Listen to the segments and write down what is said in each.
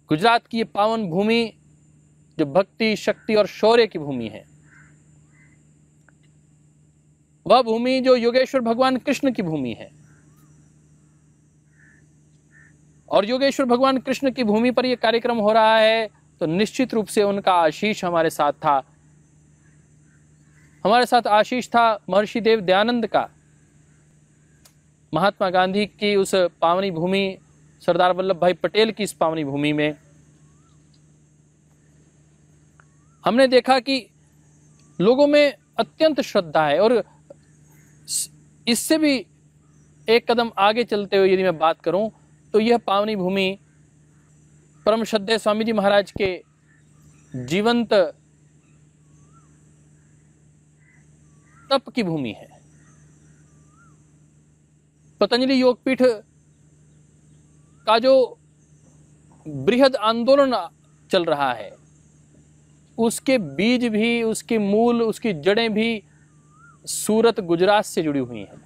गुजरात की ये पावन भूमि जो भक्ति, शक्ति और शौर्य की भूमि है, वह भूमि जो योगेश्वर भगवान कृष्ण की भूमि है, और योगेश्वर भगवान कृष्ण की भूमि पर यह कार्यक्रम हो रहा है तो निश्चित रूप से उनका आशीष हमारे साथ था। हमारे साथ आशीष था महर्षि देव दयानंद का। महात्मा गांधी की उस पावनी भूमि, सरदार वल्लभ भाई पटेल की इस पावनी भूमि में हमने देखा कि लोगों में अत्यंत श्रद्धा है। और इससे भी एक कदम आगे चलते हुए यदि मैं बात करूं तो यह पावनी भूमि परम श्रद्धेय स्वामी जी महाराज के जीवंत तप की भूमि है। पतंजलि योगपीठ का जो बृहद आंदोलन चल रहा है, उसके बीज भी, उसके मूल, उसकी जड़ें भी सूरत गुजरात से जुड़ी हुई हैं।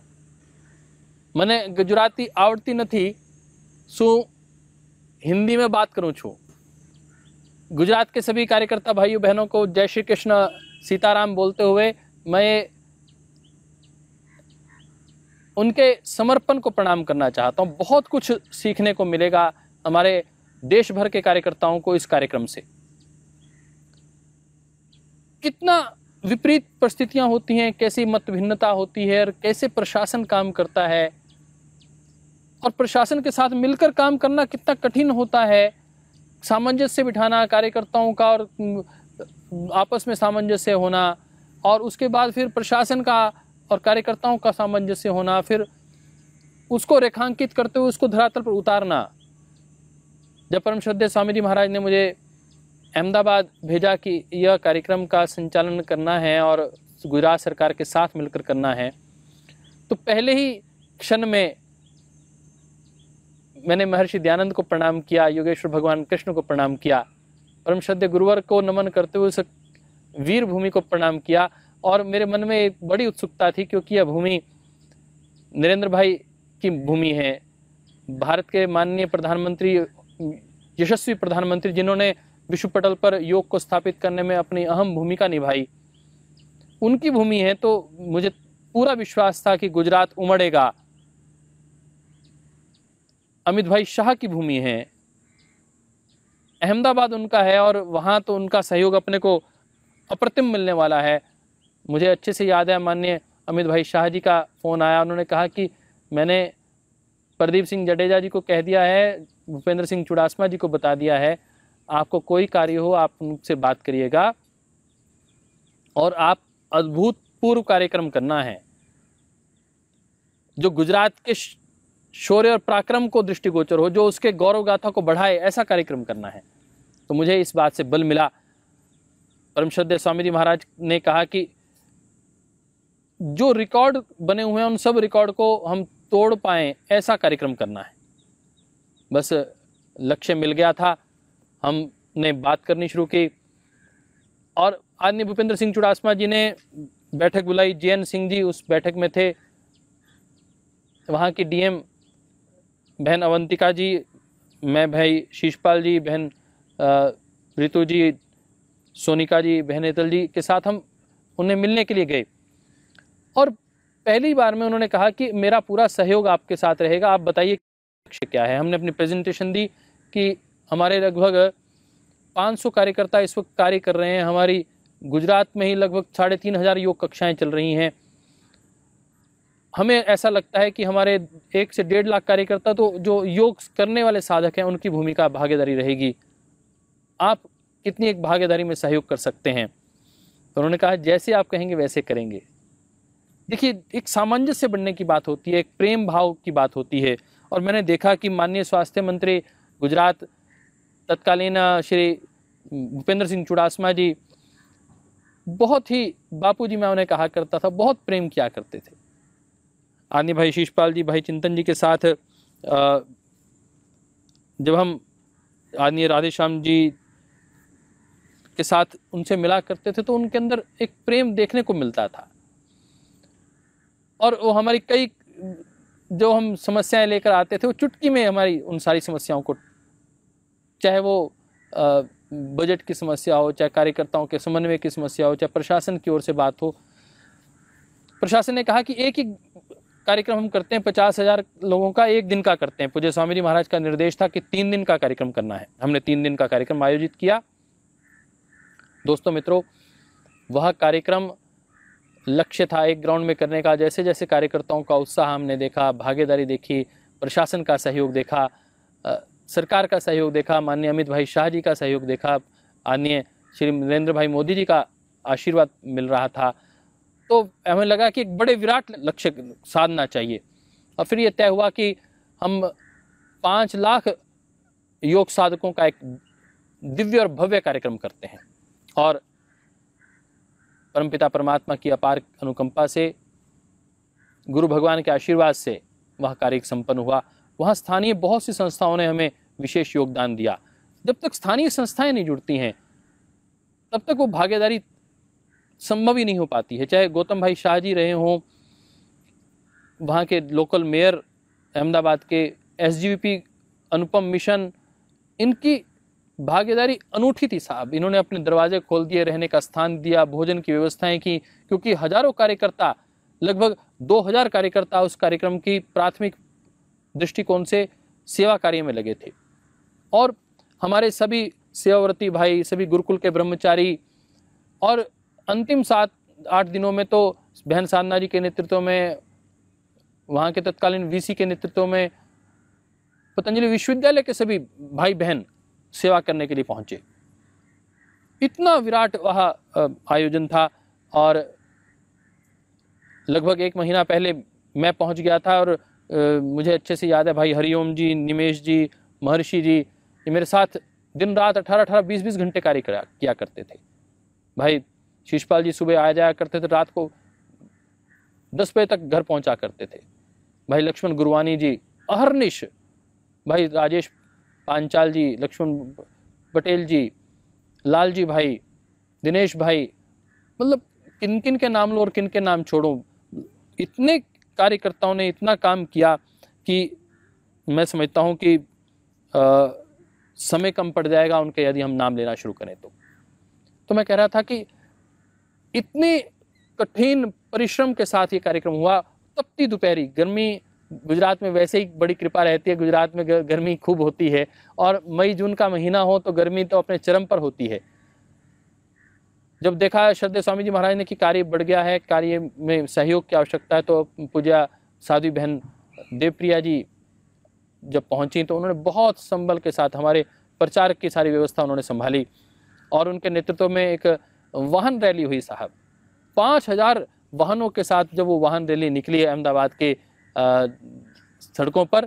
मैंने गुजराती आवड़ती નથી, શું हिंदी में बात करूं छू। गुजरात के सभी कार्यकर्ता भाइयों बहनों को जय श्री कृष्ण सीताराम बोलते हुए मैं उनके समर्पण को प्रणाम करना चाहता हूं। बहुत कुछ सीखने को मिलेगा हमारे देश भर के कार्यकर्ताओं को इस कार्यक्रम से। कितना विपरीत परिस्थितियां होती हैं, कैसी मत भिन्नता होती है और कैसे प्रशासन काम करता है, और प्रशासन के साथ मिलकर काम करना कितना कठिन होता है। सामंजस्य बिठाना कार्यकर्ताओं का और आपस में सामंजस्य होना, और उसके बाद फिर प्रशासन का और कार्यकर्ताओं का सामंजस्य होना, फिर उसको रेखांकित करते हुए उसको धरातल पर उतारना। जब परम श्रद्धेय स्वामी जी महाराज ने मुझे अहमदाबाद भेजा कि यह कार्यक्रम का संचालन करना है और गुजरात सरकार के साथ मिलकर करना है, तो पहले ही क्षण में मैंने महर्षि दयानंद को प्रणाम किया, योगेश्वर भगवान कृष्ण को प्रणाम किया, परम श्रद्धेय गुरुवर को नमन करते हुए उस वीर भूमि को प्रणाम किया। और मेरे मन में एक बड़ी उत्सुकता थी क्योंकि यह भूमि नरेंद्र भाई की भूमि है, भारत के माननीय प्रधानमंत्री, यशस्वी प्रधानमंत्री जिन्होंने विश्व पटल पर योग को स्थापित करने में अपनी अहम भूमिका निभाई, उनकी भूमि है। तो मुझे पूरा विश्वास था कि गुजरात उमड़ेगा। अमित भाई शाह की भूमि है, अहमदाबाद उनका है, और वहां तो उनका सहयोग अपने को अप्रतिम मिलने वाला है। मुझे अच्छे से याद है माननीय अमित भाई शाह जी का फोन आया, उन्होंने कहा कि मैंने प्रदीप सिंह जडेजा जी को कह दिया है, भूपेंद्र सिंह चुड़ासमा जी को बता दिया है, आपको कोई कार्य हो आप उनसे बात करिएगा और आप अद्भुतपूर्व कार्यक्रम करना है जो गुजरात के शौर्य और पराक्रम को दृष्टिगोचर हो, जो उसके गौरव गाथा को बढ़ाए, ऐसा कार्यक्रम करना है। तो मुझे इस बात से बल मिला। परम श्रद्धेय स्वामी जी महाराज ने कहा कि जो रिकॉर्ड बने हुए हैं उन सब रिकॉर्ड को हम तोड़ पाएं, ऐसा कार्यक्रम करना है। बस लक्ष्य मिल गया था, हमने बात करनी शुरू की और आदरणीय भूपेंद्र सिंह चुड़ासमा जी ने बैठक बुलाई। JN सिंह जी उस बैठक में थे, वहाँ की DM बहन अवंतिका जी, मैं भाई शीशपाल जी, बहन रितु जी, सोनिका जी, बहन एतल जी के साथ हम उन्हें मिलने के लिए गए। और पहली बार में उन्होंने कहा कि मेरा पूरा सहयोग आपके साथ रहेगा, आप बताइए लक्ष्य क्या है। हमने अपनी प्रेजेंटेशन दी कि हमारे लगभग 500 कार्यकर्ता इस वक्त कार्य कर रहे हैं, हमारी गुजरात में ही लगभग 3500 योग कक्षाएं चल रही हैं। हमें ऐसा लगता है कि हमारे 1 से 1.5 लाख कार्यकर्ता तो जो योग करने वाले साधक हैं उनकी भूमिका भागीदारी रहेगी, आप कितनी एक भागीदारी में सहयोग कर सकते हैं। तो उन्होंने कहा जैसे आप कहेंगे वैसे करेंगे। देखिए, एक सामंजस्य बढ़ने की बात होती है, एक प्रेम भाव की बात होती है। और मैंने देखा कि माननीय स्वास्थ्य मंत्री गुजरात तत्कालीन श्री भूपेंद्र सिंह चुड़ासमा जी बहुत ही, बापूजी मैं उन्हें कहा करता था, बहुत प्रेम किया करते थे। आदरणीय भाई शीशपाल जी, भाई चिंतन जी के साथ जब हम आदरणीय राधेश्याम जी के साथ उनसे मिला करते थे तो उनके अंदर एक प्रेम देखने को मिलता था। और वो हमारी कई जो हम समस्याएं लेकर आते थे वो चुटकी में हमारी उन सारी समस्याओं को चाहे वो बजट की समस्या हो, चाहे कार्यकर्ताओं के समन्वय की समस्या हो, चाहे प्रशासन की ओर से बात हो। प्रशासन ने कहा कि एक ही कार्यक्रम हम करते हैं, 50,000 लोगों का एक दिन का करते हैं। पूज्य स्वामी जी महाराज का निर्देश था कि 3 दिन का कार्यक्रम करना है। हमने 3 दिन का कार्यक्रम आयोजित किया। दोस्तों मित्रों, वह कार्यक्रम लक्ष्य था एक ग्राउंड में करने का। जैसे जैसे कार्यकर्ताओं का उत्साह हमने देखा, भागीदारी देखी, प्रशासन का सहयोग देखा, सरकार का सहयोग देखा, माननीय अमित भाई शाह जी का सहयोग देखा, आदरणीय श्री नरेंद्र भाई मोदी जी का आशीर्वाद मिल रहा था, तो हमें लगा कि एक बड़े विराट लक्ष्य साधना चाहिए। और फिर ये तय हुआ कि हम 5 लाख योग साधकों का एक दिव्य और भव्य कार्यक्रम करते हैं। और परमपिता परमात्मा की अपार अनुकंपा से, गुरु भगवान के आशीर्वाद से वह कार्य संपन्न हुआ। वहाँ स्थानीय बहुत सी संस्थाओं ने हमें विशेष योगदान दिया। जब तक स्थानीय संस्थाएं नहीं जुड़ती हैं तब तक वो भागीदारी संभव ही नहीं हो पाती है। चाहे गौतम भाई शाह जी रहे हों, वहाँ के लोकल मेयर अहमदाबाद के, SGVP अनुपम मिशन, इनकी भागीदारी अनूठी थी साहब। इन्होंने अपने दरवाजे खोल दिए, रहने का स्थान दिया, भोजन की व्यवस्थाएं की, क्योंकि हजारों कार्यकर्ता, लगभग 2000 कार्यकर्ता उस कार्यक्रम की प्राथमिक दृष्टिकोण से सेवा कार्य में लगे थे। और हमारे सभी सेवाव्रती भाई, सभी गुरुकुल के ब्रह्मचारी, और अंतिम 7-8 दिनों में तो बहन साधना जी के नेतृत्व में, वहाँ के तत्कालीन VC के नेतृत्व में पतंजलि विश्वविद्यालय के सभी भाई बहन सेवा करने के लिए पहुंचे। इतना विराट वह आयोजन था। और लगभग 1 महीना पहले मैं पहुंच गया था, और मुझे अच्छे से याद है भाई हरिओम जी, निमेश जी, महर्षि जी, ये मेरे साथ दिन रात 18-18, 20-20 घंटे कार्य किया करते थे। भाई शिषपाल जी सुबह आ जाया करते थे, रात को 10 बजे तक घर पहुंचा करते थे। भाई लक्ष्मण गुरवानी जी अहर्निश, भाई राजेश पांचाल जी, लक्ष्मण पटेल जी, लाल जी भाई, दिनेश भाई, मतलब किन किन के नाम लो और किन के नाम छोड़ो, इतने कार्यकर्ताओं ने इतना काम किया कि मैं समझता हूं कि समय कम पड़ जाएगा उनके यदि हम नाम लेना शुरू करें तो मैं कह रहा था कि इतने कठिन परिश्रम के साथ ये कार्यक्रम हुआ। तपती दोपहरी गर्मी, गुजरात में वैसे ही बड़ी कृपा रहती है, गुजरात में गर्मी खूब होती है, और मई जून का महीना हो तो गर्मी तो अपने चरम पर होती है। जब देखा श्रद्धेय स्वामी जी महाराज ने कि कार्य बढ़ गया है, कार्य में सहयोग की आवश्यकता है, तो पूज्य साध्वी बहन देवप्रिया जी जब पहुंची तो उन्होंने बहुत संबल के साथ हमारे प्रचार की सारी व्यवस्था उन्होंने संभाली, और उनके नेतृत्व में एक वाहन रैली हुई साहब। 5000 वाहनों के साथ जब वो वाहन रैली निकली अहमदाबाद के सड़कों पर,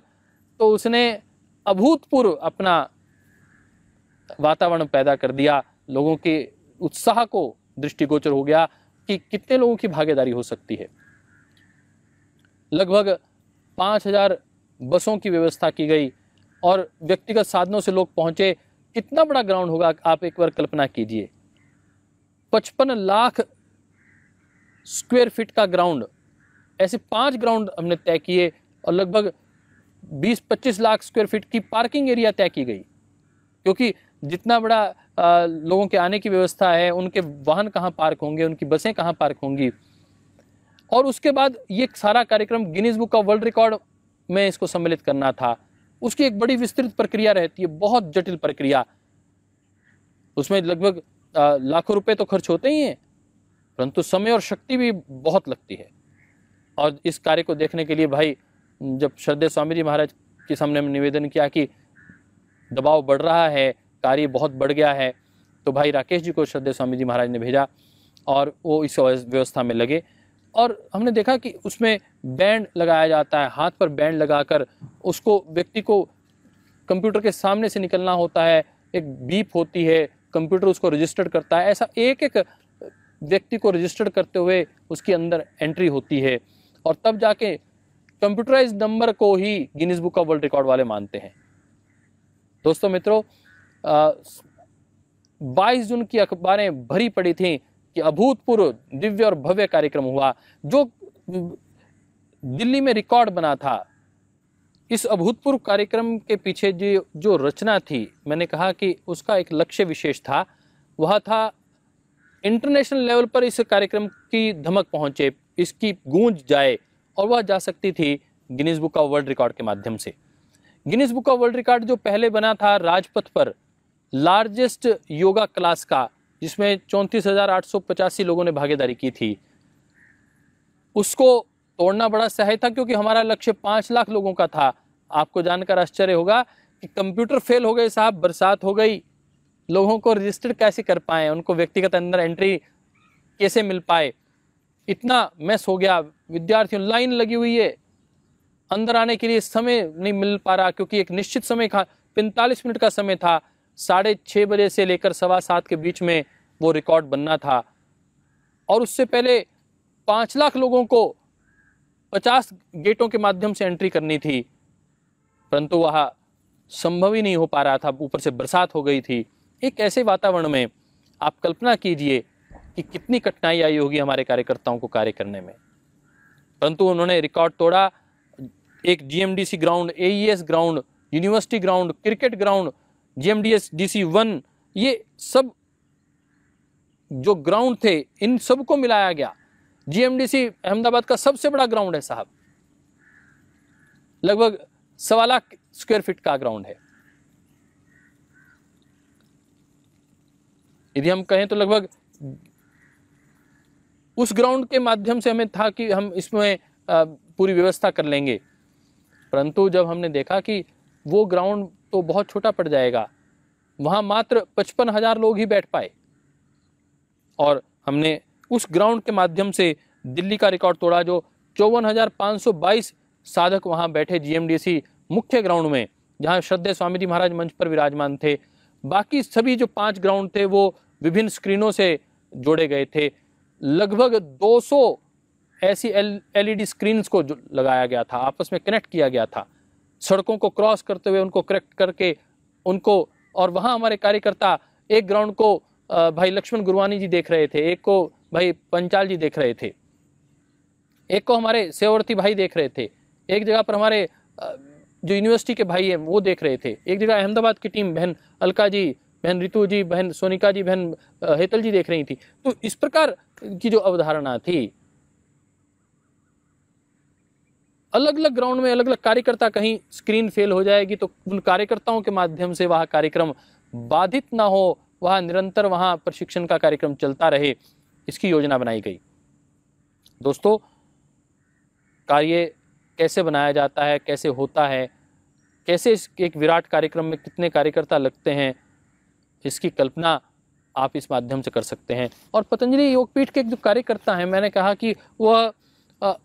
तो उसने अभूतपूर्व अपना वातावरण पैदा कर दिया। लोगों के उत्साह को दृष्टिगोचर हो गया कि कितने लोगों की भागीदारी हो सकती है। लगभग 5000 बसों की व्यवस्था की गई, और व्यक्तिगत साधनों से लोग पहुंचे। कितना बड़ा ग्राउंड होगा, आप एक बार कल्पना कीजिए। 55 लाख स्क्वायर फीट का ग्राउंड, ऐसे 5 ग्राउंड हमने तय किए, और लगभग 20-25 लाख स्क्वायर फीट की पार्किंग एरिया तय की गई, क्योंकि जितना बड़ा लोगों के आने की व्यवस्था है, उनके वाहन कहाँ पार्क होंगे, उनकी बसें कहाँ पार्क होंगी। और उसके बाद ये सारा कार्यक्रम Guinness book of world record में इसको सम्मिलित करना था। उसकी एक बड़ी विस्तृत प्रक्रिया रहती है, बहुत जटिल प्रक्रिया। उसमें लगभग लाखों रुपए तो खर्च होते ही हैं, परंतु समय और शक्ति भी बहुत लगती है। और इस कार्य को देखने के लिए भाई, जब श्रद्धेय स्वामी जी महाराज के सामने हमने निवेदन किया कि दबाव बढ़ रहा है, कार्य बहुत बढ़ गया है, तो भाई राकेश जी को श्रद्धेय स्वामी जी महाराज ने भेजा, और वो इस व्यवस्था में लगे। और हमने देखा कि उसमें बैंड लगाया जाता है, हाथ पर बैंड लगाकर उसको व्यक्ति को कंप्यूटर के सामने से निकलना होता है, एक बीप होती है, कंप्यूटर उसको रजिस्टर करता है। ऐसा एक एक व्यक्ति को रजिस्टर करते हुए उसके अंदर एंट्री होती है, और तब जाके कंप्यूटराइज नंबर को ही Guinness book of world record वाले मानते हैं। दोस्तों मित्रों, 22 जून की अखबारें भरी पड़ी थी कि अभूतपूर्व दिव्य और भव्य कार्यक्रम हुआ। जो दिल्ली में रिकॉर्ड बना था, इस अभूतपूर्व कार्यक्रम के पीछे जो रचना थी, मैंने कहा कि उसका एक लक्ष्य विशेष था। वह था इंटरनेशनल लेवल पर इस कार्यक्रम की धमक पहुंचे, इसकी गूंज जाए, और वह जा सकती थी Guinness book of world record के माध्यम से। Guinness book of world record जो पहले बना था राजपथ पर लार्जेस्ट योगा क्लास का, जिसमें 34,885 लोगों ने भागीदारी की थी, उसको तोड़ना बड़ा सहाय था, क्योंकि हमारा लक्ष्य 5 लाख लोगों का था। आपको जानकर आश्चर्य होगा कि कंप्यूटर फेल हो गए साहब, बरसात हो गई, लोगों को रजिस्टर्ड कैसे कर पाए, उनको व्यक्तिगत अंदर एंट्री कैसे मिल पाए, इतना मैस हो गया। विद्यार्थियों लाइन लगी हुई है, अंदर आने के लिए समय नहीं मिल पा रहा, क्योंकि एक निश्चित समय का 45 मिनट का समय था, 6:30 बजे से लेकर 7:15 के बीच में वो रिकॉर्ड बनना था, और उससे पहले 5 लाख लोगों को 50 गेटों के माध्यम से एंट्री करनी थी, परंतु वह संभव ही नहीं हो पा रहा था, ऊपर से बरसात हो गई थी। एक ऐसे वातावरण में आप कल्पना कीजिए कि कितनी कठिनाई आई होगी हमारे कार्यकर्ताओं को कार्य करने में, परंतु उन्होंने रिकॉर्ड तोड़ा। एक GMDC ground, AES ground, university ground, cricket ground, GMDC 1, ये सब जो ग्राउंड थे, इन सबको मिलाया गया। जीएमडीसी अहमदाबाद का सबसे बड़ा ग्राउंड है साहब, लगभग 1.25 लाख स्क्वायर फीट का ग्राउंड है। यदि हम कहें तो लगभग उस ग्राउंड के माध्यम से हमें था कि हम इसमें पूरी व्यवस्था कर लेंगे, परंतु जब हमने देखा कि वो ग्राउंड तो बहुत छोटा पड़ जाएगा, वहां मात्र 55,000 लोग ही बैठ पाए, और हमने उस ग्राउंड के माध्यम से दिल्ली का रिकॉर्ड तोड़ा, जो 54,522 साधक वहां बैठे जीएमडीसी मुख्य ग्राउंड में, जहां श्रद्धेय स्वामी जी महाराज मंच पर विराजमान थे। बाकी सभी जो 5 ग्राउंड थे वो विभिन्न स्क्रीनों से जोड़े गए थे। लगभग 200 ऐसी एलईडी स्क्रीन्स को लगाया गया था, आपस में कनेक्ट किया गया था, सड़कों को क्रॉस करते हुए उनको करेक्ट करके उनको, और वहां हमारे कार्यकर्ता एक ग्राउंड को भाई लक्ष्मण गुरवानी जी देख रहे थे, एक को भाई पंचाल जी देख रहे थे, एक को हमारे सेवर्ती भाई देख रहे थे, एक जगह पर हमारे जो यूनिवर्सिटी के भाई हैं वो देख रहे थे, एक जगह अहमदाबाद की टीम बहन अलका जी, बहन रितु जी, बहन सोनिका जी, बहन हेतल जी देख रही थी। तो इस प्रकार की जो अवधारणा थी, अलग अलग ग्राउंड में अलग अलग कार्यकर्ता, कहीं स्क्रीन फेल हो जाएगी तो उन कार्यकर्ताओं के माध्यम से वह कार्यक्रम बाधित ना हो, वह निरंतर वहां प्रशिक्षण का कार्यक्रम चलता रहे, इसकी योजना बनाई गई। दोस्तों, कार्य कैसे बनाया जाता है, कैसे होता है, कैसे इस एक विराट कार्यक्रम में कितने कार्यकर्ता लगते हैं, इसकी कल्पना आप इस माध्यम से कर सकते हैं। और पतंजलि योगपीठ के जो कार्यकर्ता हैं, मैंने कहा कि वह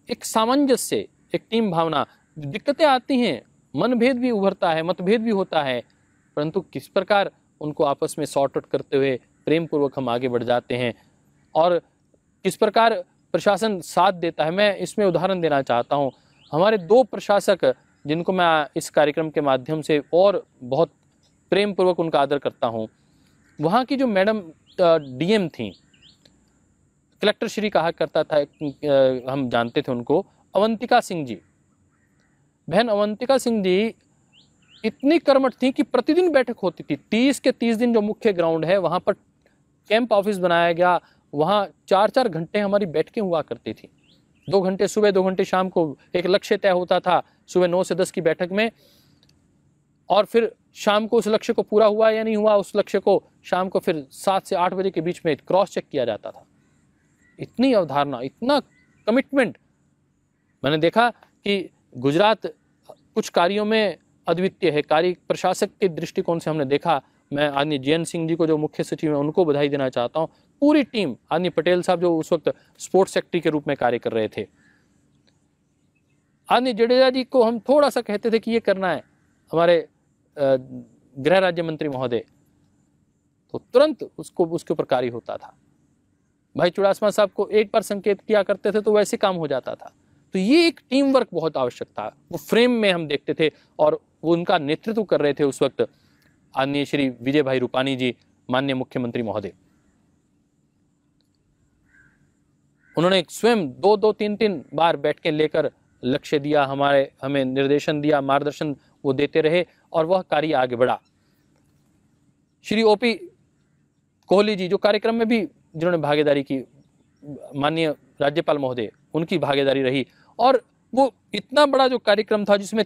एक सामंजस्य, एक टीम भावना, दिक्कतें आती हैं, मनभेद भी उभरता है, मतभेद भी होता है, परंतु किस प्रकार उनको आपस में सॉर्ट आउट करते हुए प्रेम पूर्वक हम आगे बढ़ जाते हैं, और किस प्रकार प्रशासन साथ देता है। मैं इसमें उदाहरण देना चाहता हूँ। हमारे 2 प्रशासक, जिनको मैं इस कार्यक्रम के माध्यम से और बहुत प्रेम पूर्वक उनका आदर करता हूँ, वहाँ की जो मैडम डीएम थी, कलेक्टर श्री कहा करता था, हम जानते थे उनको, अवंतिका सिंह जी। बहन अवंतिका सिंह जी इतनी कर्मठ थी कि प्रतिदिन बैठक होती थी। 30 के 30 दिन जो मुख्य ग्राउंड है वहाँ पर कैंप ऑफिस बनाया गया, वहाँ 4-4 घंटे हमारी बैठकें हुआ करती थी। 2 घंटे सुबह, 2 घंटे शाम को, एक लक्ष्य तय होता था सुबह 9 से 10 की बैठक में, और फिर शाम को उस लक्ष्य को पूरा हुआ या नहीं हुआ, उस लक्ष्य को शाम को फिर 7 से 8 बजे के बीच में क्रॉस चेक किया जाता था। इतनी अवधारणा, इतना कमिटमेंट मैंने देखा कि गुजरात कुछ कार्यों में अद्वितीय है। कार्य प्रशासक के दृष्टिकोण से हमने देखा। मैं आदरणीय जयंत सिंह जी को जो मुख्य सचिव हैं उनको बधाई देना चाहता हूँ। पूरी टीम, आदरणीय पटेल साहब जो उस वक्त स्पोर्ट्स सेक्रेटरी के रूप में कार्य कर रहे थे, आदरणीय जडेजा जी को हम थोड़ा सा कहते थे कि ये करना है, हमारे गृह राज्य मंत्री महोदय, तो तुरंत उसके ऊपर कार्य होता था। भाई चुड़ासमा साहब को एक बार संकेत किया करते थे तो वैसे काम हो जाता था। तो ये एक टीम वर्क बहुत आवश्यक था, वो फ्रेम में हम देखते थे, और वो उनका नेतृत्व कर रहे थे उस वक्त आदरणीय श्री विजय भाई रूपानी जी, माननीय मुख्यमंत्री महोदय। उन्होंने स्वयं 2-2, 3-3 बार बैठ के लेकर लक्ष्य दिया, हमें निर्देशन दिया, मार्गदर्शन वो देते रहे और वह कार्य आगे बढ़ा। श्री ओपी कोहली जी जो कार्यक्रम में भी जिन्होंने भागीदारी की, माननीय राज्यपाल महोदय, उनकी भागीदारी रही, और वो इतना बड़ा जो कार्यक्रम था जिसमें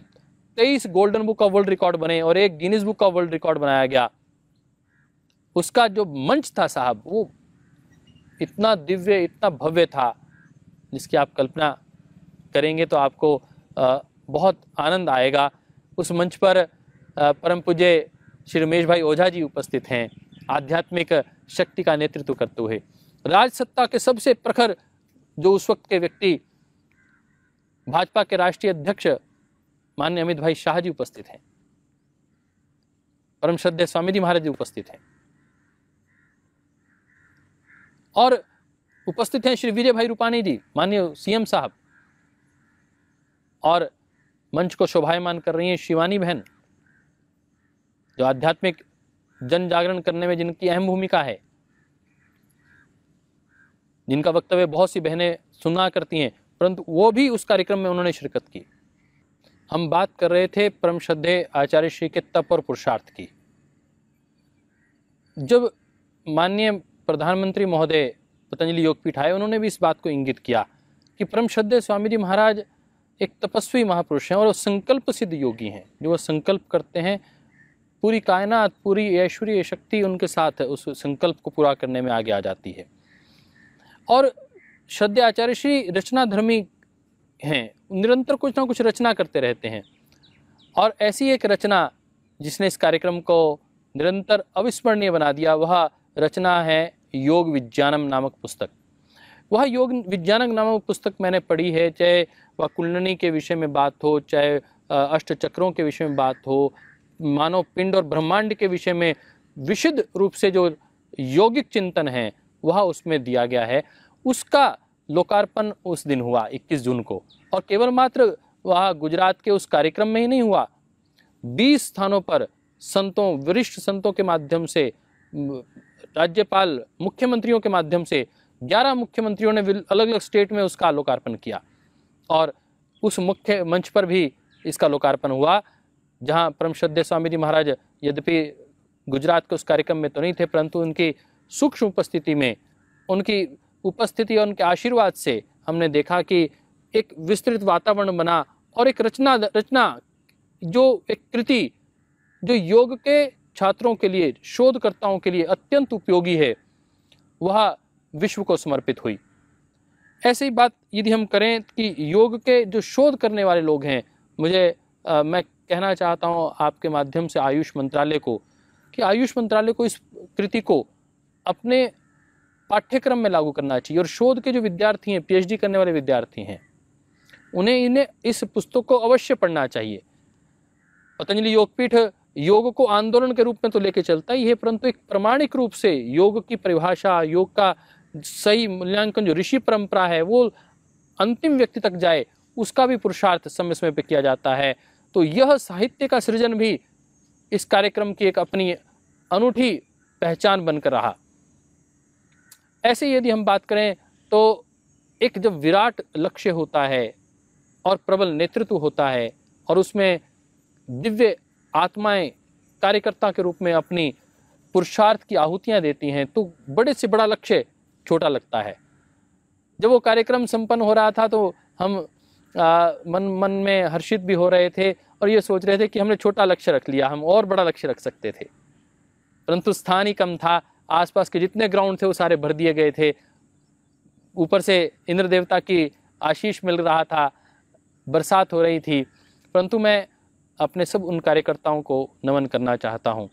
23 golden book of world record बने और एक Guinness book of world record बनाया गया। उसका जो मंच था साहब, वो इतना दिव्य, इतना भव्य था, जिसकी आप कल्पना करेंगे तो आपको बहुत आनंद आएगा। उस मंच पर परम पूज्य श्री रमेश भाई ओझा जी उपस्थित हैं, आध्यात्मिक शक्ति का नेतृत्व करते हुए। राजसत्ता के सबसे प्रखर जो उस वक्त के व्यक्ति, भाजपा के राष्ट्रीय अध्यक्ष माननीय अमित भाई शाह जी उपस्थित हैं, परम श्रद्धेय स्वामी जी महाराज जी उपस्थित हैं, और उपस्थित हैं श्री विजय भाई रूपाणी जी, माननीय सीएम साहब, और मंच को शोभायमान कर रही हैं शिवानी बहन, जो आध्यात्मिक जन जागरण करने में जिनकी अहम भूमिका है, जिनका वक्तव्य बहुत सी बहनें सुना करती हैं, परंतु वो भी उस कार्यक्रम में उन्होंने शिरकत की। हम बात कर रहे थे परम श्रद्धेय आचार्य श्री के तप और पुरुषार्थ की। जब माननीय प्रधानमंत्री महोदय पतंजलि योगपीठ आए, उन्होंने भी इस बात को इंगित किया कि परम श्रद्धेय स्वामी जी महाराज एक तपस्वी महापुरुष हैं और वो संकल्प सिद्ध योगी हैं। जो वो संकल्प करते हैं, पूरी कायनात, पूरी ऐश्वर्य शक्ति उनके साथ उस संकल्प को पूरा करने में आगे आ जाती है। और श्रद्धेय आचार्य श्री रचना धर्मी हैं, निरंतर कुछ ना कुछ रचना करते रहते हैं, और ऐसी एक रचना जिसने इस कार्यक्रम को निरंतर अविस्मरणीय बना दिया, वह रचना है योग विज्ञानम नामक पुस्तक। वह योग विज्ञानम नामक पुस्तक मैंने पढ़ी है, चाहे वह कुंडलिनी के विषय में बात हो, चाहे अष्ट चक्रों के विषय में बात हो, मानव पिंड और ब्रह्मांड के विषय में विशुद्ध रूप से जो यौगिक चिंतन है वह उसमें दिया गया है। उसका लोकार्पण उस दिन हुआ 21 जून को, और केवल मात्र वह गुजरात के उस कार्यक्रम में ही नहीं हुआ, 20 स्थानों पर संतों, वरिष्ठ संतों के माध्यम से, राज्यपाल, मुख्यमंत्रियों के माध्यम से 11 मुख्यमंत्रियों ने अलग अलग स्टेट में उसका लोकार्पण किया, और उस मुख्य मंच पर भी इसका लोकार्पण हुआ, जहां परम श्रद्धेय स्वामी जी महाराज यद्यपि गुजरात के उस कार्यक्रम में तो नहीं थे, परंतु उनकी सूक्ष्म उपस्थिति में, उनकी उपस्थिति और उनके आशीर्वाद से हमने देखा कि एक विस्तृत वातावरण बना, और एक रचना जो एक कृति जो योग के छात्रों के लिए, शोधकर्ताओं के लिए अत्यंत उपयोगी है, वह विश्व को समर्पित हुई। ऐसी ही बात यदि हम करें कि योग के जो शोध करने वाले लोग हैं, मैं कहना चाहता हूं आपके माध्यम से आयुष मंत्रालय को, कि आयुष मंत्रालय को इस कृति को अपने पाठ्यक्रम में लागू करना चाहिए, और शोध के जो विद्यार्थी हैं, पीएचडी करने वाले विद्यार्थी हैं, इन्हें इस पुस्तक को अवश्य पढ़ना चाहिए। पतंजलि योगपीठ योग को आंदोलन के रूप में तो लेके चलता ही है, परंतु एक प्रमाणिक रूप से योग की परिभाषा, योग का सही मूल्यांकन जो ऋषि परंपरा है वो अंतिम व्यक्ति तक जाए, उसका भी पुरुषार्थ समय समय पर किया जाता है। तो यह साहित्य का सृजन भी इस कार्यक्रम की एक अपनी अनूठी पहचान बनकर रहा। ऐसे यदि हम बात करें तो एक जब विराट लक्ष्य होता है और प्रबल नेतृत्व होता है, और उसमें दिव्य आत्माएं कार्यकर्ता के रूप में अपनी पुरुषार्थ की आहुतियां देती हैं, तो बड़े से बड़ा लक्ष्य छोटा लगता है। जब वो कार्यक्रम संपन्न हो रहा था तो हम मन में हर्षित भी हो रहे थे, और ये सोच रहे थे कि हमने छोटा लक्ष्य रख लिया, हम और बड़ा लक्ष्य रख सकते थे, परंतु स्थान ही कम था। आसपास के जितने ग्राउंड थे वो सारे भर दिए गए थे, ऊपर से इंद्र देवता की आशीष मिल रहा था, बरसात हो रही थी, परंतु मैं अपने सब उन कार्यकर्ताओं को नमन करना चाहता हूं।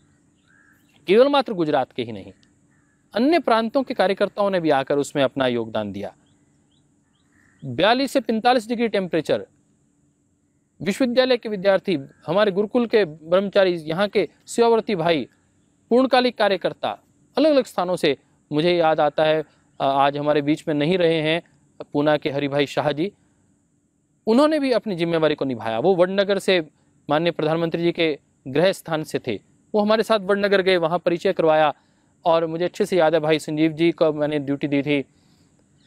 केवल मात्र गुजरात के ही नहीं, अन्य प्रांतों के कार्यकर्ताओं ने भी आकर उसमें अपना योगदान दिया। 42 से 45 डिग्री टेम्परेचर, विश्वविद्यालय के विद्यार्थी, हमारे गुरुकुल के ब्रह्मचारी, यहाँ के सेवावर्ती भाई, पूर्णकालिक कार्यकर्ता, अलग अलग स्थानों से। मुझे याद आता है, आज हमारे बीच में नहीं रहे हैं पूना के हरिभाई शाह जी, उन्होंने भी अपनी जिम्मेवारी को निभाया। वो वडनगर से माननीय प्रधानमंत्री जी के गृह स्थान से थे, वो हमारे साथ वडनगर गए, वहाँ परिचय करवाया, और मुझे अच्छे से याद है भाई संजीव जी को मैंने ड्यूटी दी थी,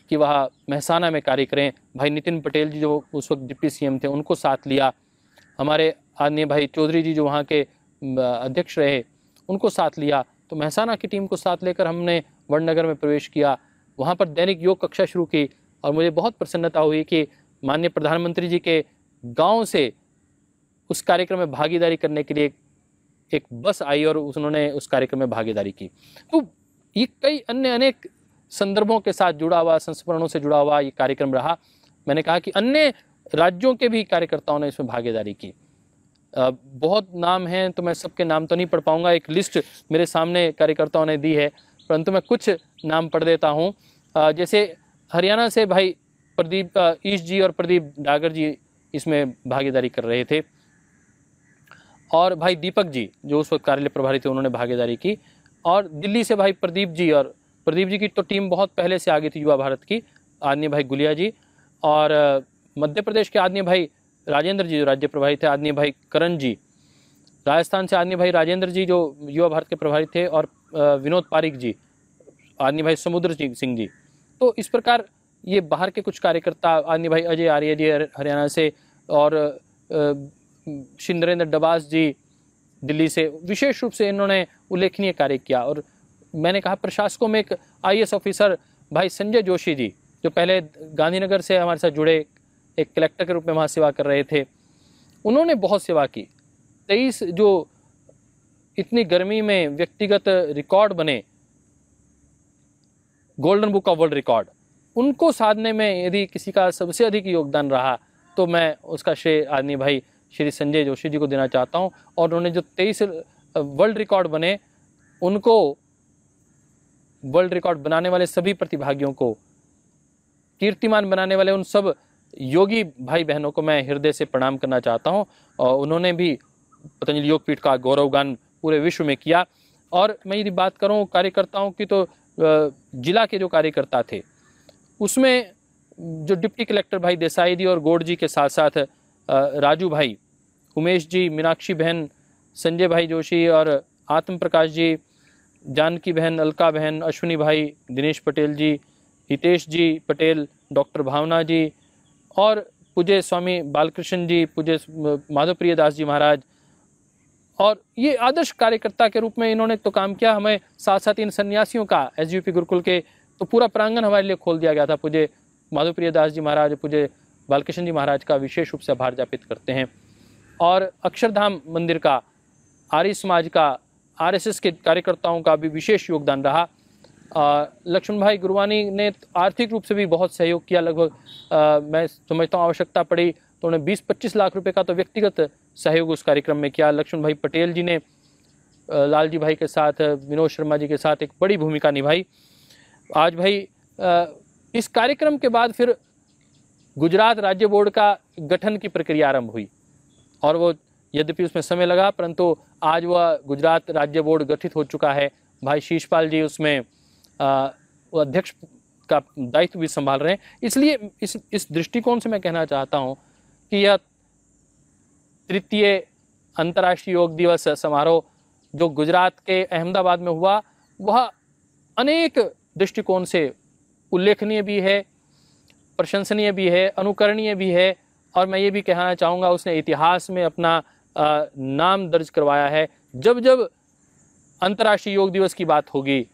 कि वह मेहसाना में कार्य करें। भाई नितिन पटेल जी जो उस वक्त डिप्टी सीएम थे उनको साथ लिया, हमारे आदरणीय भाई चौधरी जी जो वहाँ के अध्यक्ष रहे उनको साथ लिया। तो मेहसाना की टीम को साथ लेकर हमने वडनगर में प्रवेश किया, वहाँ पर दैनिक योग कक्षा शुरू की और मुझे बहुत प्रसन्नता हुई कि माननीय प्रधानमंत्री जी के गांव से उस कार्यक्रम में भागीदारी करने के लिए एक बस आई और उन्होंने उस कार्यक्रम में भागीदारी की। तो ये कई अन्य अनेक संदर्भों के साथ जुड़ा हुआ, संस्मरणों से जुड़ा हुआ ये कार्यक्रम रहा। मैंने कहा कि अन्य राज्यों के भी कार्यकर्ताओं ने इसमें भागीदारी की। बहुत नाम हैं तो मैं सबके नाम तो नहीं पढ़ पाऊंगा, एक लिस्ट मेरे सामने कार्यकर्ताओं ने दी है, परंतु मैं कुछ नाम पढ़ देता हूँ। जैसे हरियाणा से भाई प्रदीप ईश जी और प्रदीप डागर जी इसमें भागीदारी कर रहे थे, और भाई दीपक जी जो उस वक्त कार्यालय प्रभारी थे उन्होंने भागीदारी की, और दिल्ली से भाई प्रदीप जी, और प्रदीप जी की तो टीम बहुत पहले से आ गई थी युवा भारत की, आदरणीय भाई गुलिया जी, और मध्य प्रदेश के आदरणीय भाई राजेंद्र जी जो राज्य प्रभारी थे, आदरणीय भाई करण जी, राजस्थान से आदरणीय भाई राजेंद्र जी जो युवा भारत के प्रभारी थे, और विनोद पारिक जी, आदरणीय भाई समुद्र सिंह जी। तो इस प्रकार ये बाहर के कुछ कार्यकर्ता, आदरणीय भाई अजय आर्य जी हरियाणा से, और श्री नरेंद्र डबास जी दिल्ली से, विशेष रूप से इन्होंने उल्लेखनीय कार्य किया। और मैंने कहा प्रशासकों में एक IAS ऑफिसर भाई संजय जोशी जी जो पहले गांधीनगर से हमारे साथ जुड़े, एक कलेक्टर के रूप में वहाँ सेवा कर रहे थे, उन्होंने बहुत सेवा की। 23 जो इतनी गर्मी में व्यक्तिगत रिकॉर्ड बने, golden book of world record, उनको साधने में यदि किसी का सबसे अधिक योगदान रहा तो मैं उसका श्रेय आदरणीय भाई श्री संजय जोशी जी को देना चाहता हूं। और उन्होंने जो 23 वर्ल्ड रिकॉर्ड बने, उनको, वर्ल्ड रिकॉर्ड बनाने वाले सभी प्रतिभागियों को, कीर्तिमान बनाने वाले उन सब योगी भाई बहनों को मैं हृदय से प्रणाम करना चाहता हूं। और उन्होंने भी पतंजलि योगपीठ का गौरवगान पूरे विश्व में किया। और मैं यदि बात करूं कार्यकर्ताओं की, तो जिला के जो कार्यकर्ता थे उसमें जो डिप्टी कलेक्टर भाई देसाई जी और गौड़ जी के साथ साथ राजू भाई, उमेश जी, मीनाक्षी बहन, संजय भाई जोशी और आत्म प्रकाश जी, जानकी बहन, अलका बहन, अश्विनी भाई, दिनेश पटेल जी, हितेश जी पटेल, डॉक्टर भावना जी, और पूज्य स्वामी बालकृष्ण जी, पूज्य माधवप्रिय दास जी महाराज, और ये आदर्श कार्यकर्ता के रूप में इन्होंने तो काम किया। हमें साथ साथ इन सन्यासियों का SGP गुरुकुल के तो पूरा प्रांगण हमारे लिए खोल दिया गया था। पूज्य माधवप्रिय दास जी महाराज, पूज्य बालकृष्ण जी महाराज का विशेष रूप से आभार ज्ञापित करते हैं। और अक्षरधाम मंदिर का, आर्य समाज का, RSS के कार्यकर्ताओं का भी विशेष योगदान रहा। लक्ष्मण भाई गुरवानी ने आर्थिक रूप से भी बहुत सहयोग किया। लगभग मैं समझता हूँ आवश्यकता पड़ी तो उन्हें 20-25 लाख रुपए का तो व्यक्तिगत सहयोग उस कार्यक्रम में किया। लक्ष्मण भाई पटेल जी ने लालजी भाई के साथ, विनोद शर्मा जी के साथ एक बड़ी भूमिका निभाई। आज भाई इस कार्यक्रम के बाद फिर गुजरात राज्य बोर्ड का गठन की प्रक्रिया आरंभ हुई, और वो यद्यपि उसमें समय लगा, परंतु आज वह गुजरात राज्य बोर्ड गठित हो चुका है। भाई शीशपाल जी उसमें वो अध्यक्ष का दायित्व भी संभाल रहे हैं। इसलिए इस दृष्टिकोण से मैं कहना चाहता हूं कि यह तृतीय अंतर्राष्ट्रीय योग दिवस समारोह जो गुजरात के अहमदाबाद में हुआ, वह अनेक दृष्टिकोण से उल्लेखनीय भी है, प्रशंसनीय भी है, अनुकरणीय भी है, और मैं ये भी कहना चाहूँगा उसने इतिहास में अपना नाम दर्ज करवाया है। जब जब अंतर्राष्ट्रीय योग दिवस की बात होगी,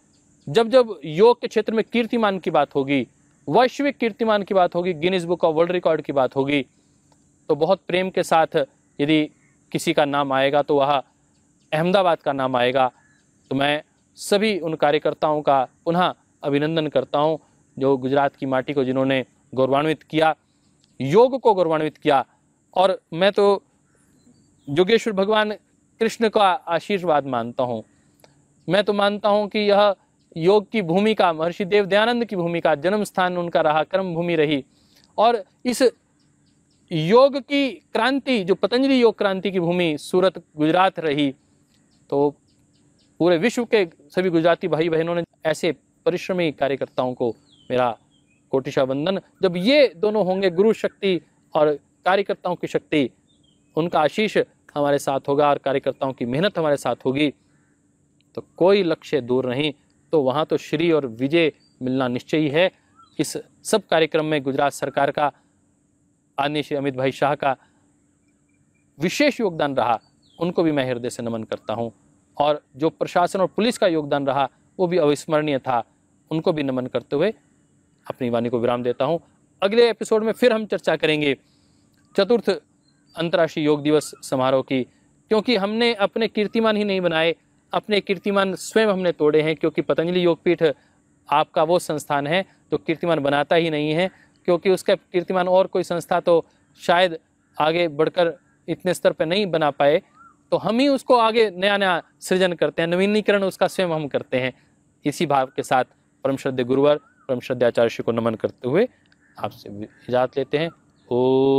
जब जब योग के क्षेत्र में कीर्तिमान की बात होगी, वैश्विक कीर्तिमान की बात होगी, Guinness book of world record की बात होगी, तो बहुत प्रेम के साथ यदि किसी का नाम आएगा तो वह अहमदाबाद का नाम आएगा। तो मैं सभी उन कार्यकर्ताओं का पुनः अभिनंदन करता हूं जो गुजरात की माटी को जिन्होंने गौरवान्वित किया, योग को गौरवान्वित किया। और मैं तो योगेश्वर भगवान कृष्ण का आशीर्वाद मानता हूं। मैं तो मानता हूं कि यह योग की भूमिका, महर्षि देव दयानंद की भूमिका, जन्म स्थान उनका रहा, कर्म भूमि रही, और इस योग की क्रांति जो पतंजलि योग क्रांति की भूमि सूरत गुजरात रही। तो पूरे विश्व के सभी गुजराती भाई बहनों ने, ऐसे परिश्रमी कार्यकर्ताओं को मेरा कोटिशा वंदन। जब ये दोनों होंगे, गुरु शक्ति और कार्यकर्ताओं की शक्ति, उनका आशीष हमारे साथ होगा और कार्यकर्ताओं की मेहनत हमारे साथ होगी, तो कोई लक्ष्य दूर नहीं, तो वहाँ तो श्री और विजय मिलना निश्चय ही है। इस सब कार्यक्रम में गुजरात सरकार का, आदरणीय श्री अमित भाई शाह का विशेष योगदान रहा, उनको भी मैं हृदय से नमन करता हूं। और जो प्रशासन और पुलिस का योगदान रहा वो भी अविस्मरणीय था, उनको भी नमन करते हुए अपनी वाणी को विराम देता हूं। अगले एपिसोड में फिर हम चर्चा करेंगे चतुर्थ अंतर्राष्ट्रीय योग दिवस समारोह की, क्योंकि हमने अपने कीर्तिमान ही नहीं बनाए, अपने कीर्तिमान स्वयं हमने तोड़े हैं। क्योंकि पतंजलि योगपीठ आपका वो संस्थान है जो कीर्तिमान बनाता ही नहीं है, क्योंकि उसका कीर्तिमान और कोई संस्था तो शायद आगे बढ़कर इतने स्तर पर नहीं बना पाए, तो हम ही उसको आगे नया नया सृजन करते हैं, नवीनीकरण उसका स्वयं हम करते हैं। इसी भाव के साथ परम श्रद्धेय गुरुवर, परम श्रद्धेय आचार्य श्री को नमन करते हुए आपसे इजाजत लेते हैं। ओम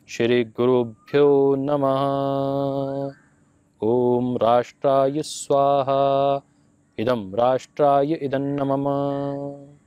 श्री गुरुभ्यो नमः। ओम राष्ट्राय स्वाहा, इदं राष्ट्राय इदं नमः।